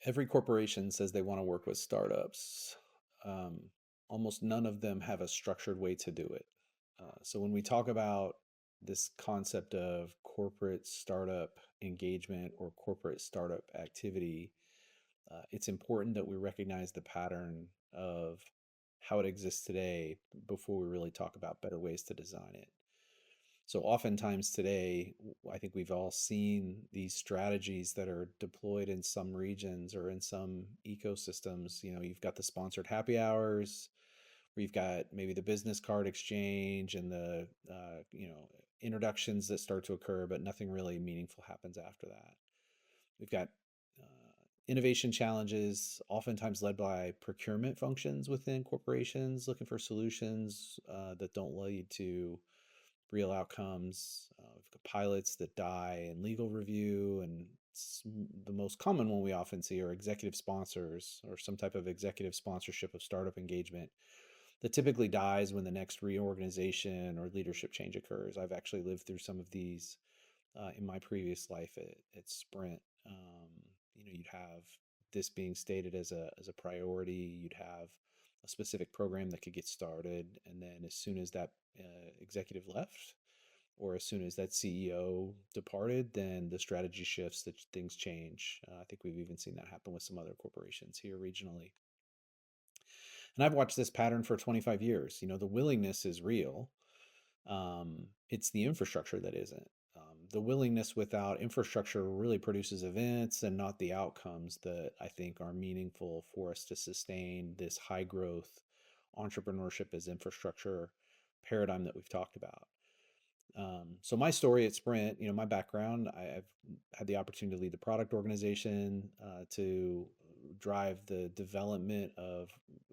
Every corporation says they want to work with startups. Um, Almost none of them have a structured way to do it. So when we talk about this concept of corporate startup engagement or corporate startup activity, it's important that we recognize the pattern of how it exists today before we really talk about better ways to design it. So oftentimes today, I think we've all seen these strategies that are deployed in some regions or in some ecosystems. You've got the sponsored happy hours, where you've got maybe the business card exchange and the introductions that start to occur, but nothing really meaningful happens after that. We've got innovation challenges, oftentimes led by procurement functions within corporations, looking for solutions that don't lead to real outcomes. We've got pilots that die in legal review, and the most common one we often see are executive sponsors or some type of executive sponsorship of startup engagement that typically dies when the next reorganization or leadership change occurs. I've actually lived through some of these in my previous life at Sprint. You'd have this being stated as a priority. You'd have a specific program that could get started, and then as soon as that executive left, or as soon as that CEO departed, then the strategy shifts, that things change. I think we've even seen that happen with some other corporations here regionally. And I've watched this pattern for 25 years. The willingness is real. It's the infrastructure that isn't. The willingness without infrastructure really produces events and not the outcomes that I think are meaningful for us to sustain this high growth entrepreneurship as infrastructure paradigm that we've talked about. So my story at Sprint, my background, I've had the opportunity to lead the product organization, to drive the development of,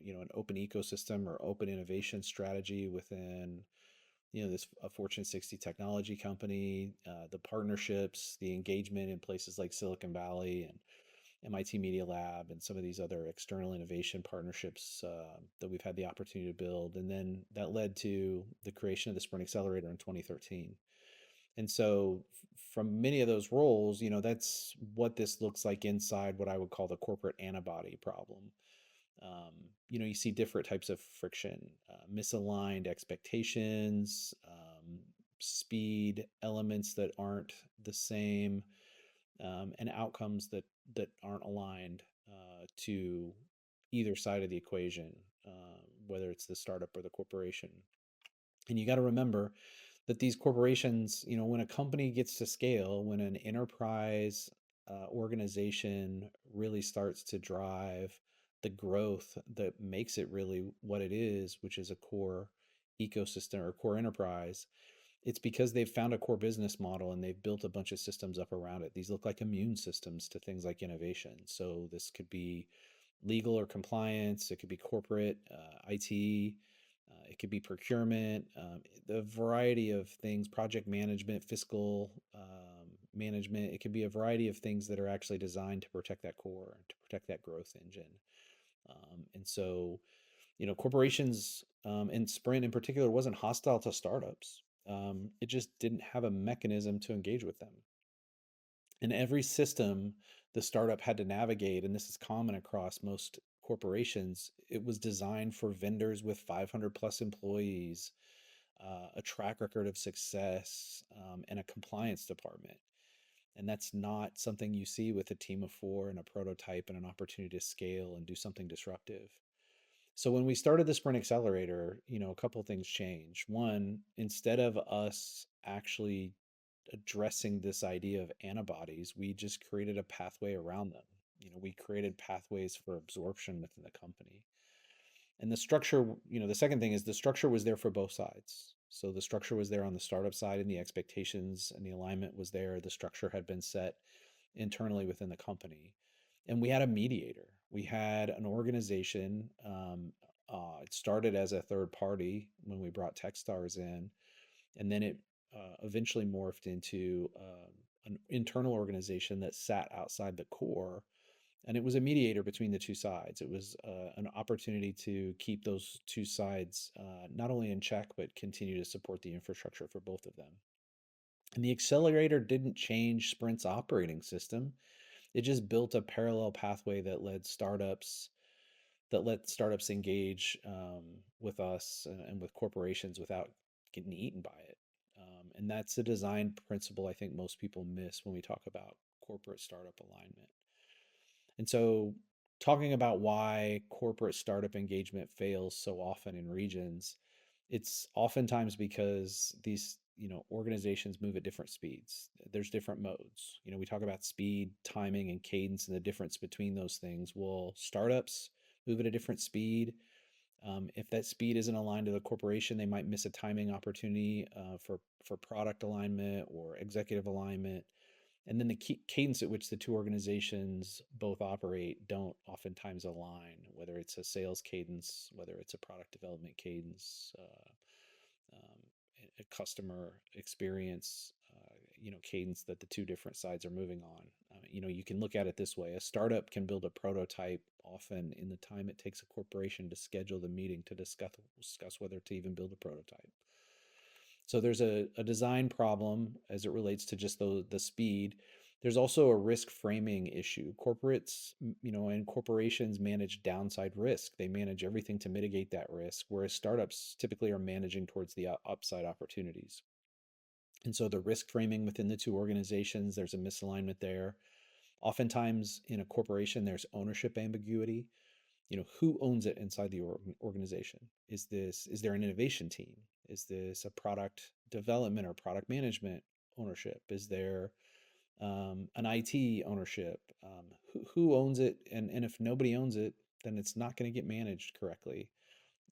an open ecosystem or open innovation strategy within, this a Fortune 60 technology company, the partnerships, the engagement in places like Silicon Valley and MIT Media Lab and some of these other external innovation partnerships that we've had the opportunity to build. And then that led to the creation of the Sprint Accelerator in 2013. And so from many of those roles, that's what this looks like inside what I would call the corporate antibody problem. Um, you see different types of friction, misaligned expectations, speed elements that aren't the same, and outcomes that aren't aligned to either side of the equation, whether it's the startup or the corporation. And you got to remember that these corporations, when a company gets to scale, when an enterprise organization really starts to drive the growth that makes it really what it is, which is a core ecosystem or core enterprise, it's because they've found a core business model and they've built a bunch of systems up around it. These look like immune systems to things like innovation. So this could be legal or compliance, it could be corporate IT, it could be procurement, the variety of things, project management, fiscal management. It could be a variety of things that are actually designed to protect that core, to protect that growth engine. And so, corporations, and Sprint in particular wasn't hostile to startups. It just didn't have a mechanism to engage with them. And every system the startup had to navigate, and this is common across most corporations, it was designed for vendors with 500 plus employees, a track record of success, and a compliance department. And that's not something you see with a team of four and a prototype and an opportunity to scale and do something disruptive. So when we started the Sprint Accelerator, a couple things changed. One, instead of us actually addressing this idea of antibodies, we just created a pathway around them. We created pathways for absorption within the company. And the structure, the second thing is the structure was there for both sides. So the structure was there on the startup side, and the expectations and the alignment was there. The structure had been set internally within the company. And we had a mediator. We had an organization. It started as a third party when we brought Techstars in, and then it eventually morphed into an internal organization that sat outside the core, and it was a mediator between the two sides. It was an opportunity to keep those two sides not only in check, but continue to support the infrastructure for both of them. And the accelerator didn't change Sprint's operating system. It just built a parallel pathway that let startups engage with us and with corporations without getting eaten by it. And that's a design principle I think most people miss when we talk about corporate startup alignment. And so, talking about why corporate startup engagement fails so often in regions, it's oftentimes because these organizations move at different speeds. There's different modes. We talk about speed, timing, and cadence, and the difference between those things. Well, startups move at a different speed. If that speed isn't aligned to the corporation, they might miss a timing opportunity for product alignment or executive alignment. And then the cadence at which the two organizations both operate don't oftentimes align, whether it's a sales cadence, whether it's a product development cadence, um, a customer experience, cadence that the two different sides are moving on. You can look at it this way: a startup can build a prototype often in the time it takes a corporation to schedule the meeting to discuss whether to even build a prototype. So there's a design problem as it relates to just the speed. There's also a risk framing issue. Corporates, and corporations manage downside risk. They manage everything to mitigate that risk, whereas startups typically are managing towards the upside opportunities. And so the risk framing within the two organizations, there's a misalignment there. Oftentimes in a corporation, there's ownership ambiguity. Who owns it inside the organization? Is there an innovation team? Is this a product development or product management ownership? Is there an IT ownership? Who owns it? And if nobody owns it, then it's not going to get managed correctly.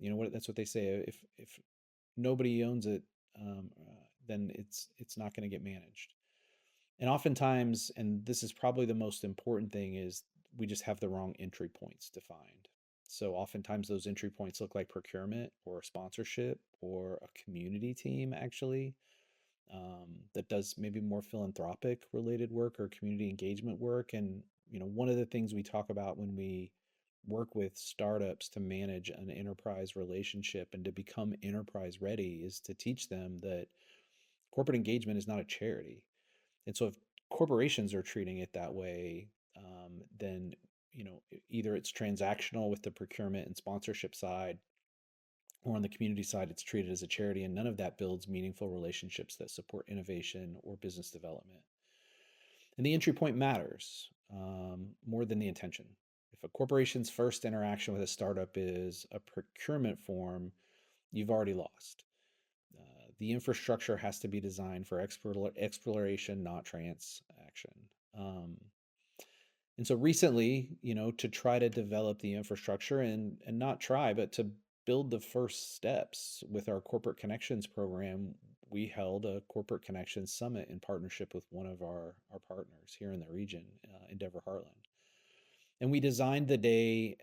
That's what they say. If nobody owns it, then it's not going to get managed. And oftentimes, and this is probably the most important thing, is we just have the wrong entry points defined. So oftentimes those entry points look like procurement or sponsorship or a community team, actually, that does maybe more philanthropic related work or community engagement work. And one of the things we talk about when we work with startups to manage an enterprise relationship and to become enterprise ready is to teach them that corporate engagement is not a charity. And so if corporations are treating it that way, then either it's transactional with the procurement and sponsorship side, or on the community side, it's treated as a charity, and none of that builds meaningful relationships that support innovation or business development. And the entry point matters more than the intention. If a corporation's first interaction with a startup is a procurement form, you've already lost. The infrastructure has to be designed for exploration, not transaction. Um, and so recently, to try to develop the infrastructure and not try, but to build the first steps with our corporate connections program, we held a corporate connections summit in partnership with one of our partners here in the region, Endeavor Heartland. And we designed the day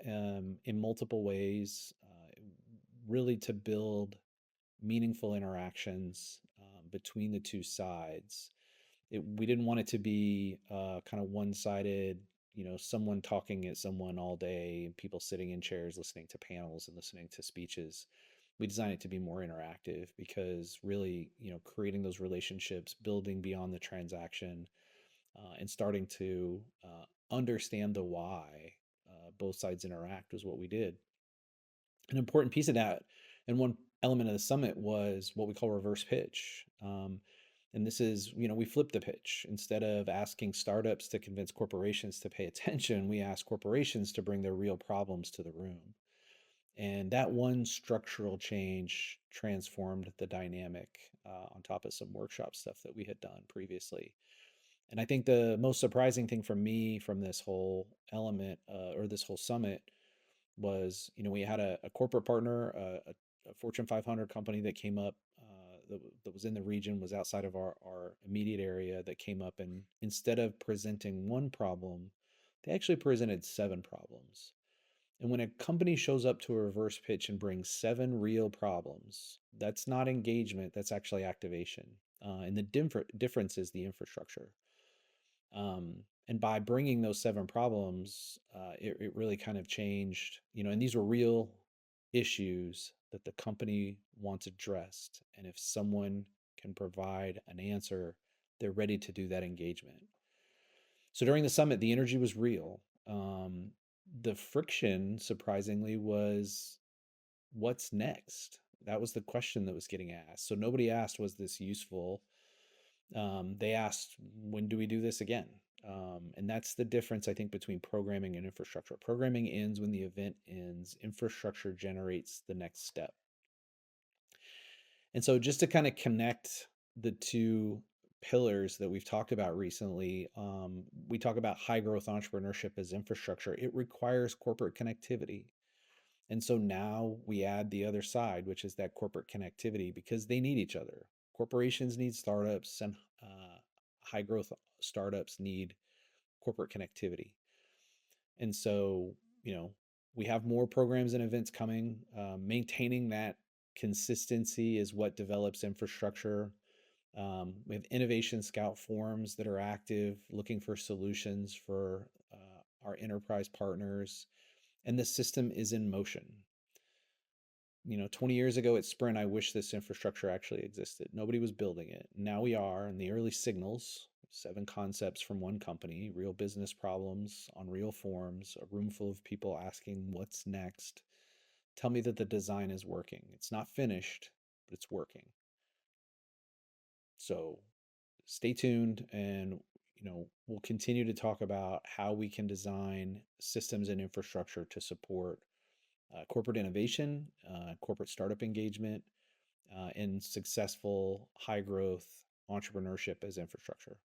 in multiple ways, really to build meaningful interactions between the two sides. We didn't want it to be kind of one-sided, someone talking at someone all day and people sitting in chairs listening to panels and listening to speeches. We designed it to be more interactive because really, creating those relationships, building beyond the transaction, and starting to understand the why both sides interact was what we did. An important piece of that, and one element of the summit, was what we call reverse pitch. And this is, we flip the pitch. Instead of asking startups to convince corporations to pay attention, we ask corporations to bring their real problems to the room. And that one structural change transformed the dynamic on top of some workshop stuff that we had done previously. And I think the most surprising thing for me from this whole element or this whole summit was, we had a corporate partner, a Fortune 500 company that came up, that was in the region, was outside of our immediate area, that came up, and instead of presenting one problem, they actually presented 7 problems. And when a company shows up to a reverse pitch and brings 7 real problems, that's not engagement, that's actually activation. And the difference is the infrastructure. And by bringing those 7 problems, it really kind of changed, and these were real issues that the company wants addressed. And if someone can provide an answer, they're ready to do that engagement. So during the summit, the energy was real. The friction, surprisingly, was what's next? That was the question that was getting asked. So nobody asked, was this useful? They asked, when do we do this again? And that's the difference, I think, between programming and infrastructure. Programming ends when the event ends, infrastructure generates the next step. And so, just to kind of connect the two pillars that we've talked about recently, we talk about high growth entrepreneurship as infrastructure. It requires corporate connectivity. And so now we add the other side, which is that corporate connectivity, because they need each other. Corporations need startups, and high growth startups need corporate connectivity. And so, you know, we have more programs and events coming. Maintaining that consistency is what develops infrastructure. We have innovation scout forums that are active, looking for solutions for our enterprise partners, and the system is in motion. 20 years ago at Sprint, I wish this infrastructure actually existed. Nobody was building it. Now we are, and the early signals, 7 concepts from one company, real business problems on real forms, a room full of people asking what's next, tell me that the design is working. It's not finished, but it's working. So stay tuned, and we'll continue to talk about how we can design systems and infrastructure to support corporate innovation, corporate startup engagement, and successful high growth entrepreneurship as infrastructure.